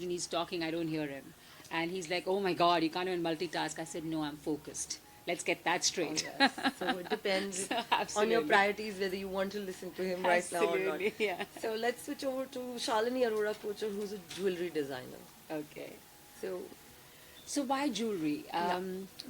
and he's talking, I don't hear him. And he's like, oh my God, you can't even multitask. I said, no, I'm focused. Let's get that Oh, straight. yes. So it depends So, on your absolutely. priorities whether you want to listen to him right now or not. Absolutely, yeah. So let's switch over to Shalini Arora Kochhar, who's a jewelry designer. Okay. So, So why jewelry? yeah.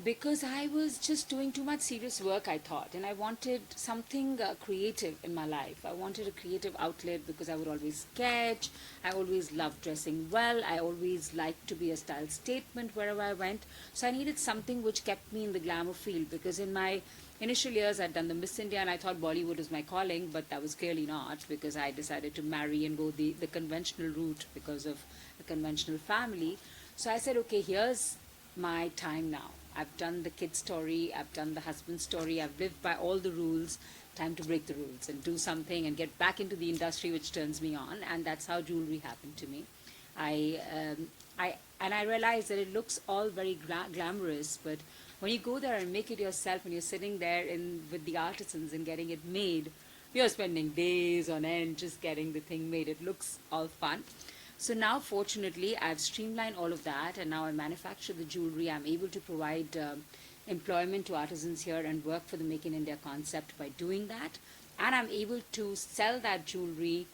Because I was just doing too much serious work, I thought, and I wanted something creative in my life. I wanted a creative outlet because I would always sketch. I always loved dressing well. I always liked to be a style statement wherever I went. So I needed something which kept me in the glamour field, because in my initial years I'd done the Miss India and I thought Bollywood was my calling, but that was clearly not, because I decided to marry and go the conventional route because of a conventional family. So I said, okay, here's my time now. I've done the kid story, I've done the husband story, I've lived by all the rules. Time to break the rules and do something and get back into the industry which turns me on. And that's how jewelry happened to me. I, I realized that it looks all very glamorous, but when you go there and make it yourself, and you're sitting there with the artisans and getting it made, you're spending days on end just getting the thing made. It looks all fun. So now, fortunately, I've streamlined all of that, and now I manufacture the jewelry. I'm able to provide employment to artisans here and work for the Make in India concept by doing that. And I'm able to sell that jewelry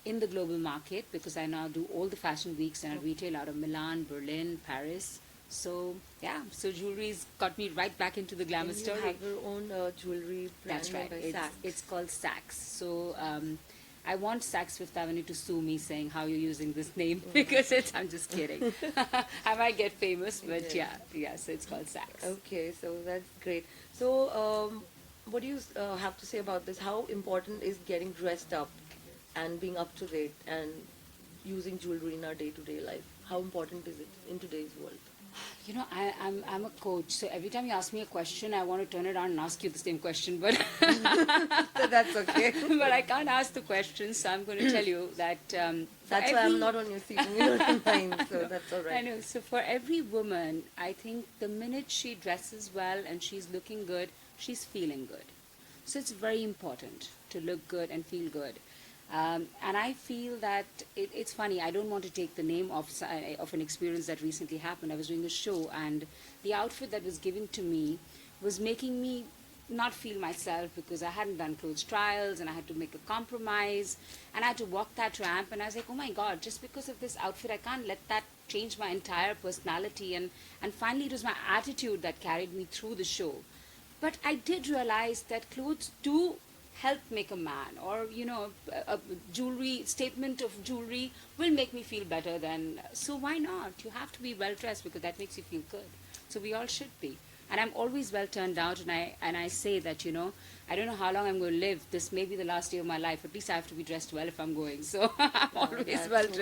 in the global market, because I now do all the fashion weeks and I retail out of Milan, Berlin, Paris. So yeah, so jewelry's got me right back into the glamour And you story. have your own jewelry brand That's right. by It's, Saks. it's called Saks. So I want Saks Fifth Avenue to sue me saying how you're using this name because I'm just kidding. I might get famous, but yeah. So it's called Saks. Okay, so that's great. So, what do you have to say about this? How important is getting dressed up and being up to date and using jewelry in our day-to-day life? How important is it in today's world? You know, I'm a coach, so every time you ask me a question, I want to turn it around and ask you the same question, but So that's okay. but I can't ask the question, so I'm going to tell you that That's why I'm not on your seat and you're on mine, so that's all I right. know. So for every woman, I think the minute she dresses well and she's looking good, she's feeling good. So it's very important to look good and feel good. And I feel that it's funny. I don't want to take the name of an experience that recently happened. I was doing a show, and the outfit that was given to me was making me not feel myself, because I hadn't done clothes trials and I had to make a compromise and I had to walk that ramp. And I was like, oh my God, just because of this outfit, I can't let that change my entire personality. And finally, it was my attitude that carried me through the show. But I did realize that clothes do help make a man, or a jewelry statement of jewelry will make me feel better than. So why not? You have to be well dressed because that makes you feel good. So we all should be. And I'm always well turned out, and I say that I don't know how long I'm going to live. This may be the last day of my life. At least I have to be dressed well if I'm going. So I'm always That's well dressed.